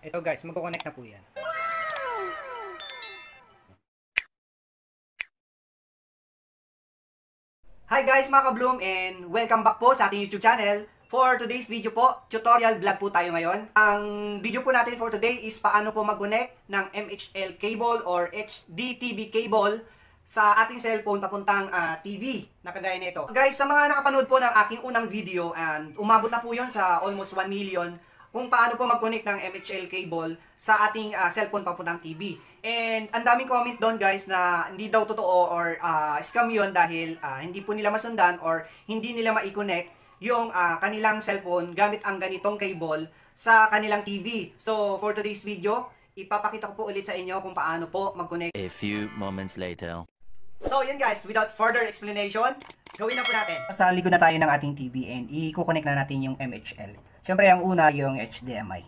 Ito guys, magko-connect na po yan. Hi guys mga ka-Bloom and welcome back po sa ating YouTube channel. For today's video po, tutorial vlog po tayo ngayon. Ang video po natin for today is paano po mag-connect ng MHL cable or HDTV cable sa ating cellphone papuntang TV na kagaya nito. Guys, sa mga nakapanood po ng aking unang video and umabot na po yon sa almost 1 million kung paano po mag-connect ng MHL cable sa ating cellphone papuntang TV. And ang daming comment doon guys na hindi daw totoo or scam yun dahil hindi po nila masundan or hindi nila ma-connect yung kanilang cellphone gamit ang ganitong cable sa kanilang TV. So for today's video, ipapakita ko po ulit sa inyo kung paano po mag-connect. A few moments later. So yun guys, without further explanation, gawin na po natin. Sa likod na tayo ng ating TV and i-connect na natin yung MHL. Siyempre ang una yung HDMI.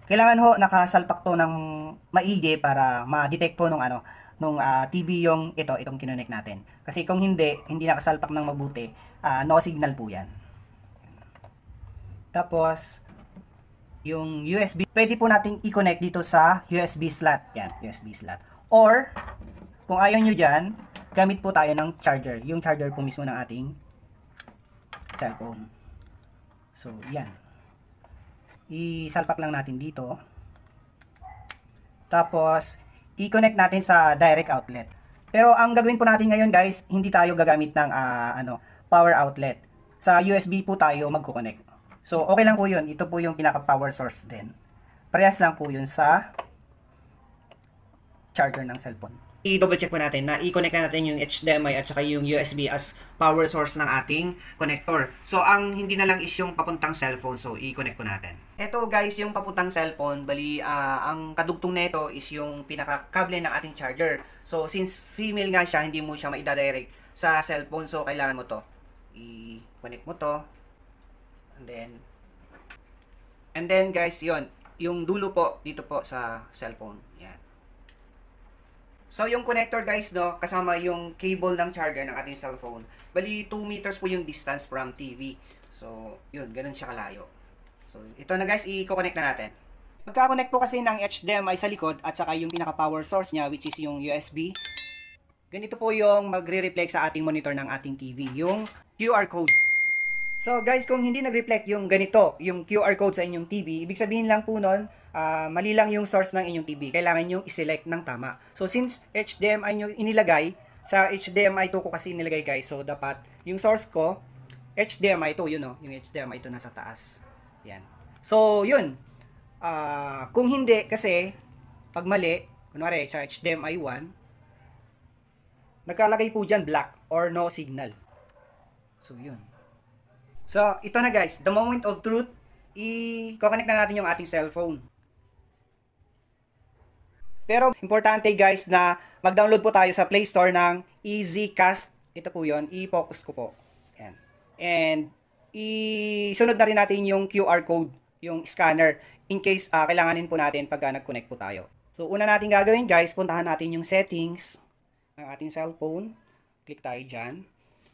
Kailangan ho nakasalpak to ng maigi para ma-detect po nung TV yung itong kinonect natin. Kasi kung hindi nakasalpak ng mabuti, no signal po yan. Tapos yung USB, pwede po nating i-connect dito sa USB slot. Yan, USB slot. Or kung ayaw nyo dyan, gamit po tayo ng charger. Yung charger po mismo ng ating cellphone. So, yan. Isalpak lang natin dito. Tapos, i-connect natin sa direct outlet. Pero ang gagawin po natin ngayon guys, hindi tayo gagamit ng power outlet. Sa USB po tayo magko-connect. So, okay lang po yun. Ito po yung pinaka-power source din. Parehas lang po yun sa charger ng cellphone. I-double check po natin na i-connect na natin yung HDMI at saka yung USB as power source ng ating connector. So, ang hindi na lang is yung papuntang cellphone. So, i-connect po natin. Ito guys, yung papuntang cellphone. Bali, ang kadugtong nito is yung pinaka-kable ng ating charger. So, since female nga siya, hindi mo siya ma-direct sa cellphone. So, kailangan mo to. I-connect mo to. And then guys, yon yung dulo po dito po sa cellphone. Yan. So yung connector guys, no, kasama yung cable ng charger ng ating cellphone. Bali 2 meters po yung distance from TV. So yun, ganun siya kalayo. So ito na guys, i-connect na natin. Magka-connect po kasi ng HDMI sa likod at saka yung pinaka power source niya which is yung USB. Ganito po yung magre-reflect sa ating monitor ng ating TV, yung QR code. So guys, kung hindi nag-reflect yung ganito, yung QR code sa inyong TV, ibig sabihin lang po nun, mali lang yung source ng inyong TV. Kailangan nyo i-select ng tama. So since HDMI nyo inilagay, sa HDMI to ko kasi nilagay guys, so dapat yung source ko, HDMI to, yun o, yung HDMI to nasa taas. Yan. So yun, kung hindi kasi, pag mali, kunwari sa HDMI 1, nagkalagay po dyan black or no signal. So yun. So, ito na guys, the moment of truth, i-connect na natin yung ating cellphone. Pero, importante guys na mag-download po tayo sa Play Store ng EasyCast. Ito po yun, i-focus ko po. Ayan. And, isunod na rin natin yung QR code, yung scanner, in case kailanganin po natin pag nag-connect po tayo. So, una natin gagawin guys, puntahan natin yung settings ng ating cellphone. Click tayo dyan.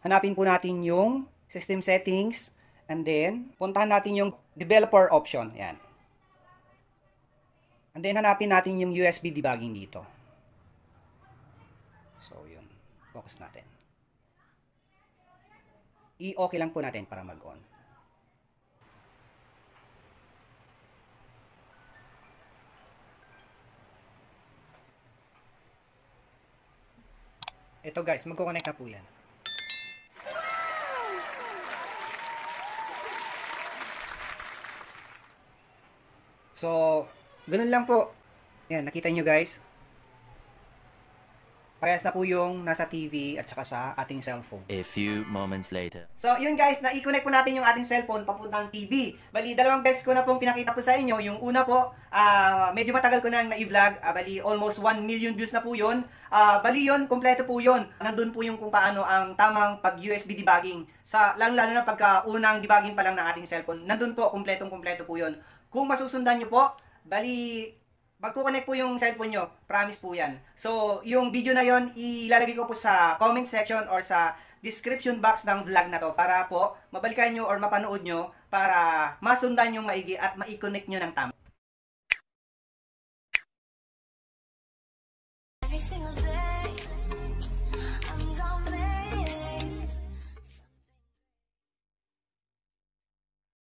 Hanapin po natin yung system settings, and then puntahan natin yung developer option. Yan. And then hanapin natin yung USB debugging dito. So yun, focus natin. I-okay lang po natin para mag-on. Ito guys, magko-connect na po yan. So, ganun lang po. Yan, nakita nyo guys. Parehas na po yung nasa TV at saka sa ating cellphone. A few moments later. So, yun guys, na-i-connect po natin yung ating cellphone papuntang TV. Bali, dalawang beses ko na pong pinakita po sa inyo. Yung una po, medyo matagal ko na na-i-vlog. Bali, almost 1 million views na po yun. Bali yun, kompleto po yun. Nandun po yung kung paano ang tamang pag-USB debugging. Lalo na pagka unang debugging pa lang ng ating cellphone. Nandun po, kompletong-kompleto po yun. Kung masusundan nyo po, bali, magko-connect po yung cellphone nyo. Promise po yan. So, yung video na yon ilalagay ko po sa comment section or sa description box ng vlog na to para po mabalikan nyo or mapanood nyo para masundan yung maigi at ma-connect nyo ng tama.